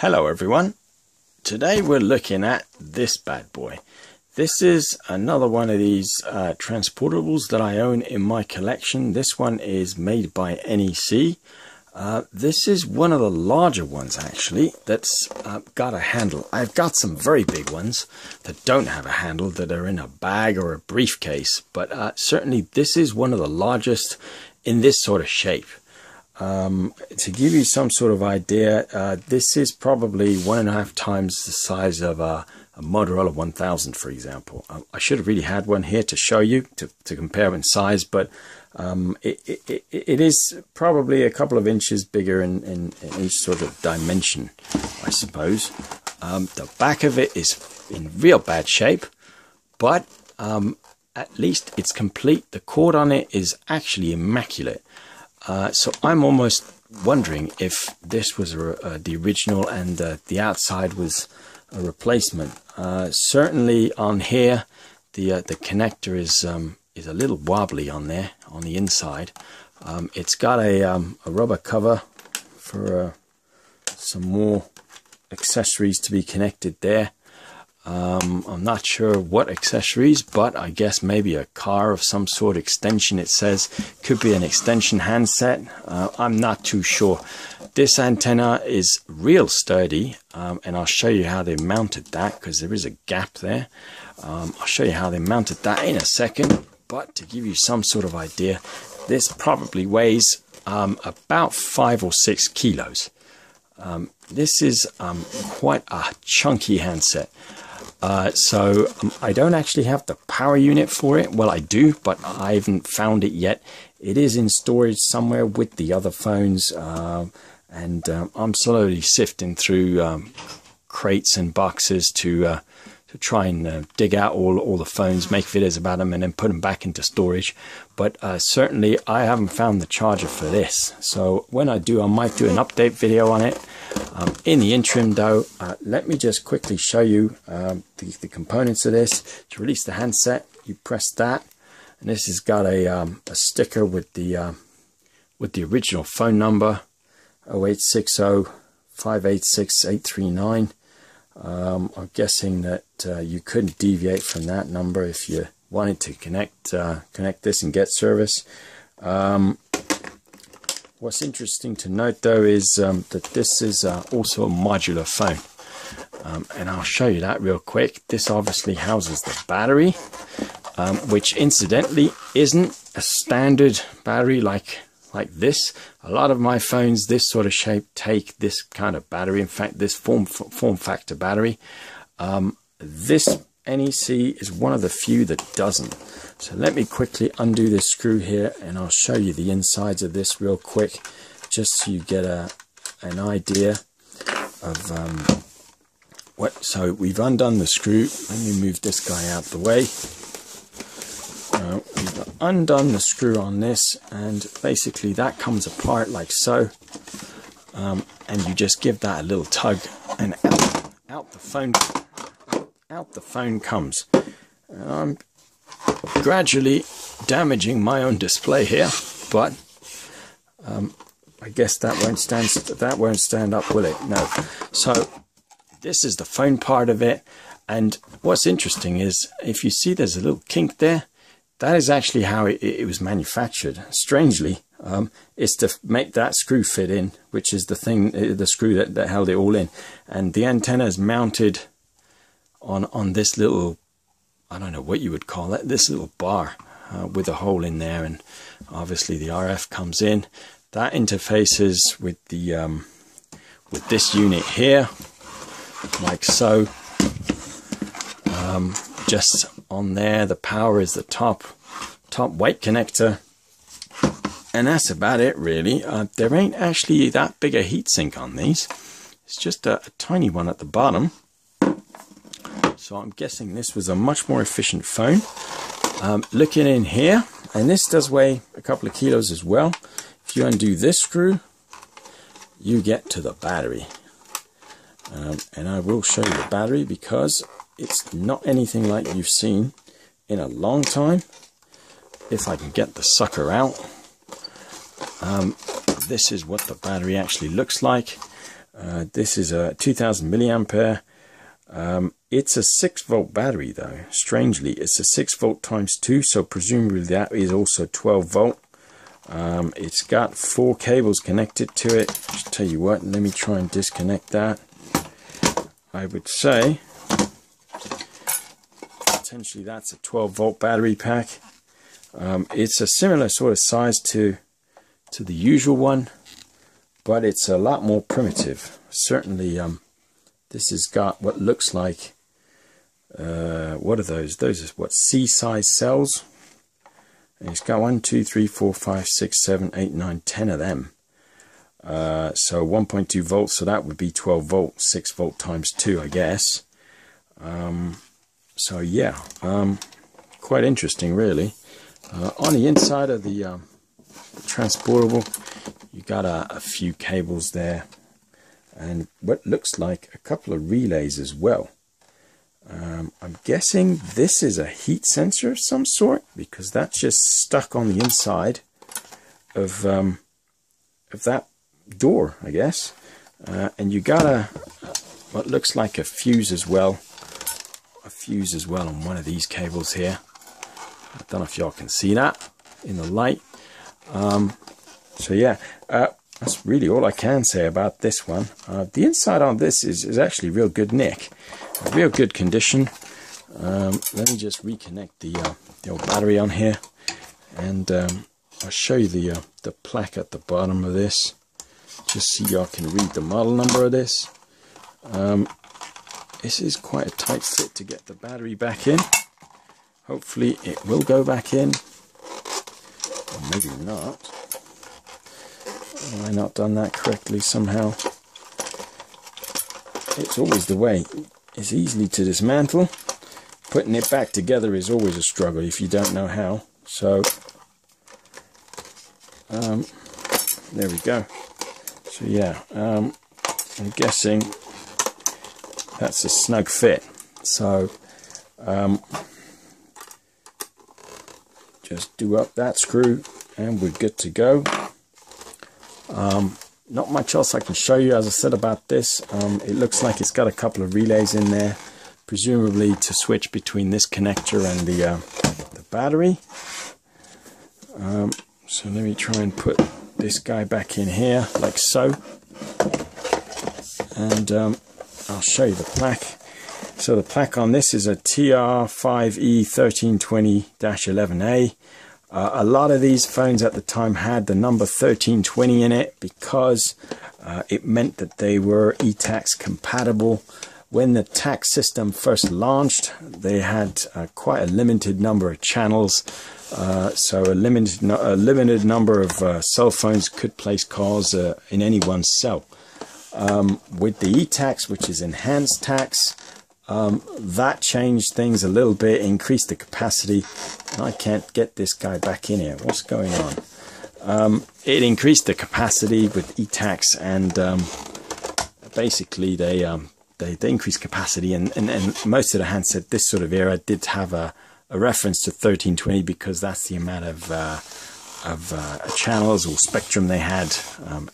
Hello everyone, today we're looking at this bad boy. This is another one of these transportables that I own in my collection. This one is made by NEC. This is one of the larger ones actually that's got a handle. I've got some very big ones that don't have a handle, that are in a bag or a briefcase, but certainly this is one of the largest in this sort of shape. To give you some sort of idea, this is probably 1.5 times the size of a Motorola 1000, for example. I should have really had one here to show you, to compare in size, but it is probably a couple of inches bigger in each sort of dimension, I suppose. The back of it is in real bad shape, but at least it's complete. The cord on it is actually immaculate. So I'm almost wondering if this was the original and the outside was a replacement. Certainly on here, the connector is a little wobbly on there on the inside. It's got a rubber cover for some more accessories to be connected there. I'm not sure what accessories, but I guess maybe a car of some sort, extension it says. Could be an extension handset. I'm not too sure. This antenna is real sturdy, and I'll show you how they mounted that, because there is a gap there. I'll show you how they mounted that in a second, but to give you some sort of idea, this probably weighs about 5 or 6 kilos. This is quite a chunky handset. So I don't actually have the power unit for it. Well, I do, but I haven't found it yet. It is in storage somewhere with the other phones, and I'm slowly sifting through crates and boxes to try and dig out all the phones, make videos about them, and then put them back into storage. But certainly I haven't found the charger for this. So when I do, I might do an update video on it. In the interim though, let me just quickly show you the components of this. To release the handset, you press that, and this has got a sticker with the original phone number, 0860 586 839. I'm guessing that you couldn't deviate from that number if you wanted to connect this and get service. What's interesting to note though is that this is also a modular phone, and I'll show you that real quick. This obviously houses the battery, which incidentally isn't a standard battery like this. A lot of my phones this sort of shape take this kind of battery. In fact, this form factor battery. This NEC is one of the few that doesn't. So let me quickly undo this screw here, and I'll show you the insides of this real quick, just so you get an idea of what. So we've undone the screw. Let me move this guy out the way. We've undone the screw on this, and basically that comes apart like so, and you just give that a little tug, and out the phone comes. I'm gradually damaging my own display here, but I guess that won't stand up, will it? No. So this is the phone part of it, and what's interesting is if you see there's a little kink there, that is actually how it was manufactured. Strangely, it's to make that screw fit in, which is the screw that held it all in, and the antenna is mounted on this little, I don't know what you would call it, this little bar with a hole in there, and obviously the RF comes in. That interfaces with the with this unit here, like so. Just on there, the power is the top white connector, and that's about it really. There ain't actually that big a heatsink on these. It's just a tiny one at the bottom. So I'm guessing this was a much more efficient phone. Looking in here, and this does weigh a couple of kilos as well. If you undo this screw, you get to the battery. And I will show you the battery, because it's not anything like you've seen in a long time. If I can get the sucker out, this is what the battery actually looks like. This is a 2000 milliampere. It's a 6-volt battery though. Strangely, it's a 6-volt times 2, so presumably that is also 12-volt. It's got 4 cables connected to it. Just tell you what, let me try and disconnect that. I would say potentially that's a 12-volt battery pack. It's a similar sort of size to the usual one, but it's a lot more primitive. Certainly, this has got what looks like, what are those? Those are what, C-size cells. And it's got 1, 2, 3, 4, 5, 6, 7, 8, 9, 10 of them. So 1.2 volts, so that would be 12 volt, 6 volt times 2, I guess. So yeah, quite interesting really. On the inside of the transportable, you got a few cables there, and what looks like a couple of relays as well. I'm guessing this is a heat sensor of some sort, because that's just stuck on the inside of that door, I guess. And you got what looks like a fuse as well. A fuse as well on one of these cables here. I don't know if y'all can see that in the light. So yeah, that's really all I can say about this one. The inside on this is actually real good nick, real good condition. Let me just reconnect the old battery on here, and I'll show you the plaque at the bottom of this, just so y'all can read the model number of this. This is quite a tight fit to get the battery back in. Hopefully it will go back in, or maybe not. Have I not done that correctly somehow? It's always the way. It's easily to dismantle. Putting it back together is always a struggle if you don't know how. So, there we go. So yeah, I'm guessing that's a snug fit. So, just do up that screw and we're good to go. Not much else I can show you, as I said, about this. It looks like it's got a couple of relays in there, presumably to switch between this connector and the battery. So let me try and put this guy back in here, like so. And I'll show you the plaque. So the plaque on this is a TR5E1320-11A. A lot of these phones at the time had the number 1320 in it because it meant that they were ETACS compatible. When the TACS system first launched, they had quite a limited number of channels, so a limited number of cell phones could place calls in any one cell. With the ETACS, which is enhanced TACS, that changed things a little bit, increased the capacity. I can't get this guy back in here. What's going on? It increased the capacity with ETACS, and basically they increased capacity, and most of the handset this sort of era did have a reference to 1320 because that's the amount of channels or spectrum they had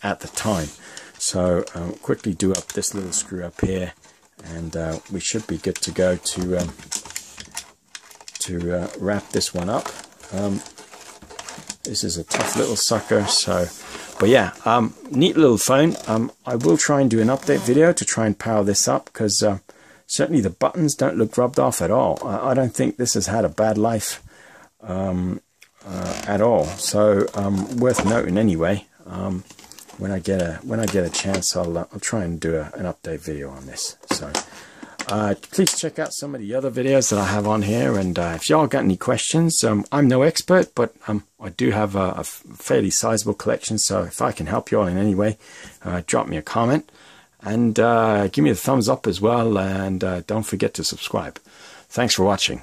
at the time. So quickly do up this little screw up here, and we should be good to go to wrap this one up. This is a tough little sucker, so, but yeah, neat little phone. I will try and do an update video to try and power this up, because certainly the buttons don't look rubbed off at all. I don't think this has had a bad life at all, so worth noting anyway. When I get a chance, I'll try and do an update video on this. So please check out some of the other videos that I have on here, and if y'all got any questions, I'm no expert, but I do have a fairly sizable collection, so if I can help y'all in any way, drop me a comment, and give me a thumbs up as well, and don't forget to subscribe. Thanks for watching.